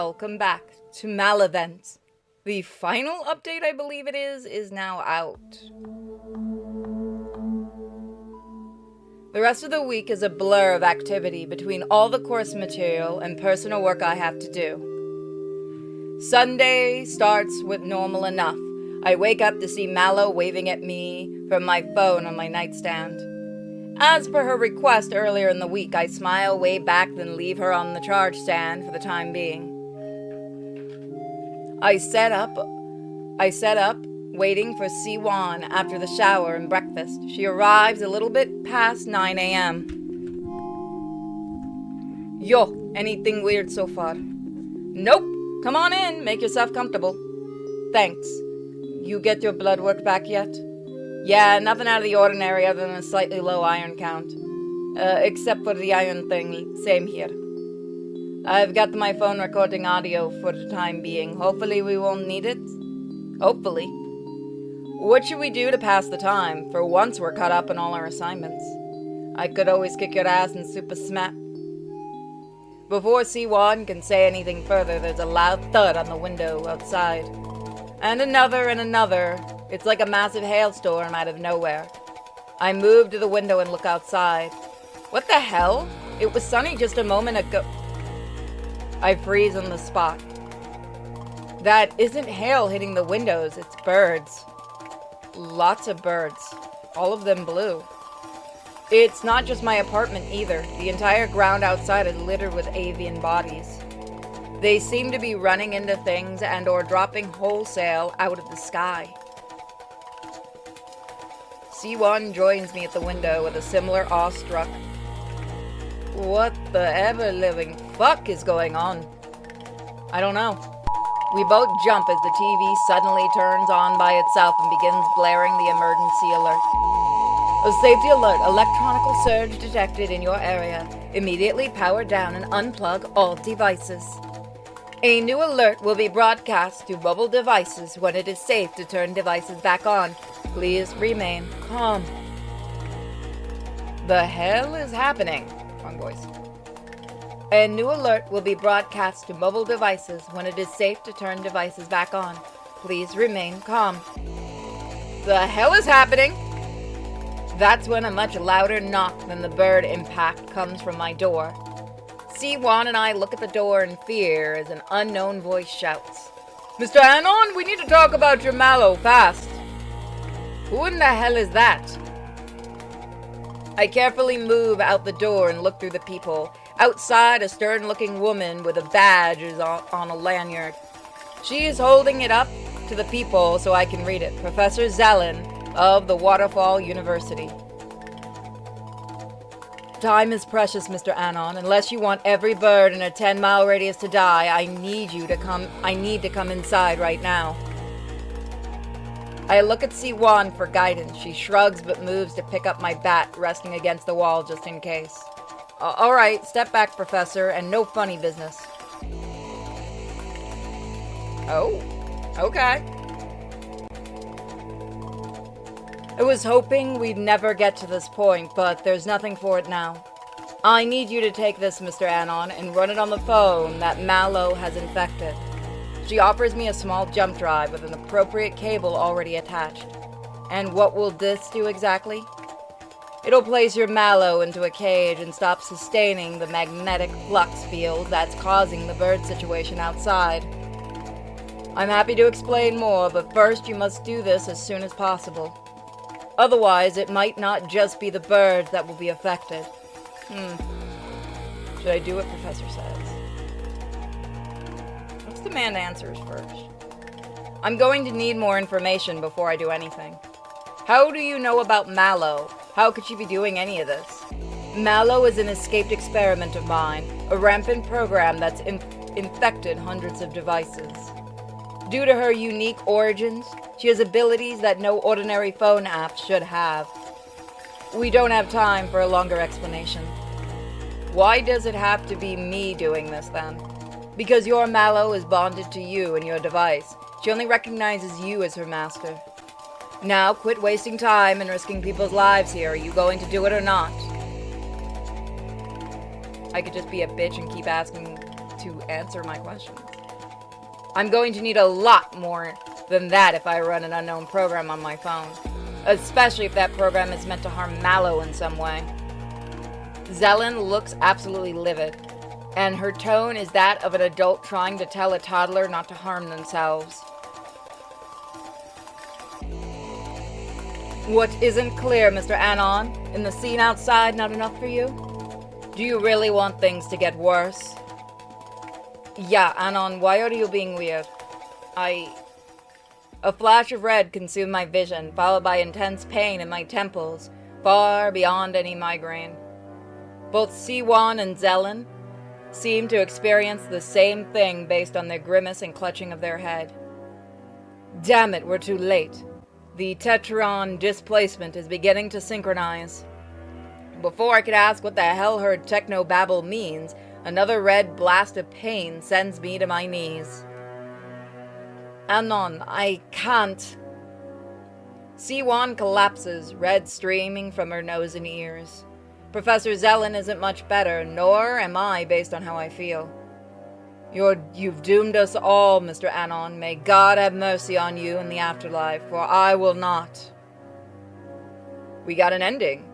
welcome back to MalOvent. The final update, I believe it is now out. The rest of the week is a blur of activity between all the course material and personal work I have to do. Sunday starts with normal enough. I wake up to see Mallow waving at me from my phone on my nightstand. As per her request earlier in the week, I smile, wave back, then leave her on the charge stand for the time being. I set up, waiting for Siwan after the shower and breakfast. She arrives a little bit past 9 a.m. Yo, anything weird so far? Nope. Come on in, make yourself comfortable. Thanks. You get your blood work back yet? Yeah, nothing out of the ordinary other than a slightly low iron count. Except for the iron thing, same here. I've got my phone recording audio for the time being. Hopefully we won't need it. Hopefully. What should we do to pass the time? For once we're caught up on all our assignments. I could always kick your ass in Super Smack. Before Siwan can say anything further, there's a loud thud on the window outside. And another. It's like a massive hailstorm out of nowhere. I move to the window and look outside. What the hell? It was sunny just a moment ago. I freeze on the spot. That isn't hail hitting the windows, it's birds. Lots of birds. All of them blue. It's not just my apartment either. The entire ground outside is littered with avian bodies. They seem to be running into things and or dropping wholesale out of the sky. C1 joins me at the window with a similar awestruck. What the ever-living fuck is going on? I don't know. We both jump as the TV suddenly turns on by itself and begins blaring the emergency alert. A safety alert, electronical surge detected in your area. Immediately power down and unplug all devices. A new alert will be broadcast to mobile devices when it is safe to turn devices back on. Please remain calm. The hell is happening? Wrong voice. A new alert will be broadcast to mobile devices when it is safe to turn devices back on. Please remain calm. The hell is happening? That's when a much louder knock than the bird impact comes from my door. C1 and I look at the door in fear as an unknown voice shouts, Mr. Anon, we need to talk about your Mallow fast. Who in the hell is that? I carefully move out the door and look through the people. Outside, a stern-looking woman with a badge is on a lanyard. She is holding it up to the people so I can read it. Professor Zelen of the Waterfall University. Time is precious, Mr. Anon. Unless you want every bird in a 10-mile radius to die, I need to come inside right now. I look at C1 for guidance. She shrugs but moves to pick up my bat resting against the wall just in case. Alright, step back, Professor, and no funny business. Oh, okay. I was hoping we'd never get to this point, but there's nothing for it now. I need you to take this, Mr. Anon, and run it on the phone that Mallow has infected. She offers me a small jump drive with an appropriate cable already attached. And what will this do exactly? It'll place your Mallow into a cage and stop sustaining the magnetic flux field that's causing the bird situation outside. I'm happy to explain more, but first you must do this as soon as possible. Otherwise, it might not just be the birds that will be affected. Should I do what Professor says? Let's demand answers first. I'm going to need more information before I do anything. How do you know about Mallow? How could she be doing any of this? Mallow is an escaped experiment of mine, a rampant program that's infected hundreds of devices. Due to her unique origins, she has abilities that no ordinary phone app should have. We don't have time for a longer explanation. Why does it have to be me doing this then? Because your Mallow is bonded to you and your device. She only recognizes you as her master. Now quit wasting time and risking people's lives here. Are you going to do it or not? I could just be a bitch and keep asking to answer my questions. I'm going to need a lot more than that if I run an unknown program on my phone. Especially if that program is meant to harm Mallow in some way. Zelen looks absolutely livid, and her tone is that of an adult trying to tell a toddler not to harm themselves. What isn't clear, Mr. Anon? In the scene outside not enough for you? Do you really want things to get worse? Yeah, Anon, why are you being weird? A flash of red consumed my vision, followed by intense pain in my temples, far beyond any migraine. Both Siwan and Zelen seemed to experience the same thing based on their grimace and clutching of their head. Damn it, we're too late. The Tetron displacement is beginning to synchronize. Before I could ask what the hell her technobabble means, another red blast of pain sends me to my knees. Anon, I can't. Siwan collapses, red streaming from her nose and ears. Professor Zelen isn't much better, nor am I based on how I feel. You've doomed us all, Mr. Anon. May God have mercy on you in the afterlife, for I will not. We got an ending.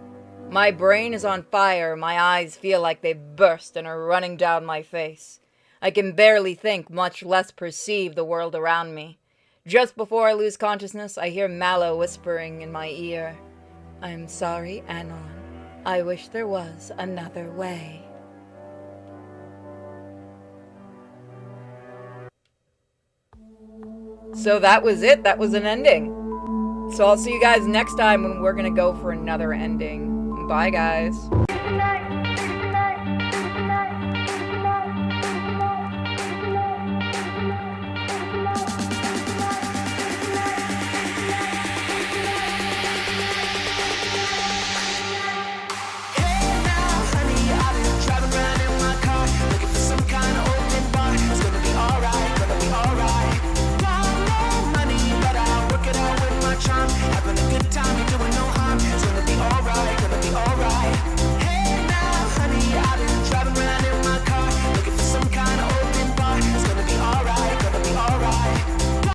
My brain is on fire, my eyes feel like they've burst and are running down my face. I can barely think, much less perceive the world around me. Just before I lose consciousness, I hear Mallow whispering in my ear, I'm sorry, Anon. I wish there was another way. So that was it. That was an ending. So I'll see you guys next time when we're gonna go for another ending. Bye, guys.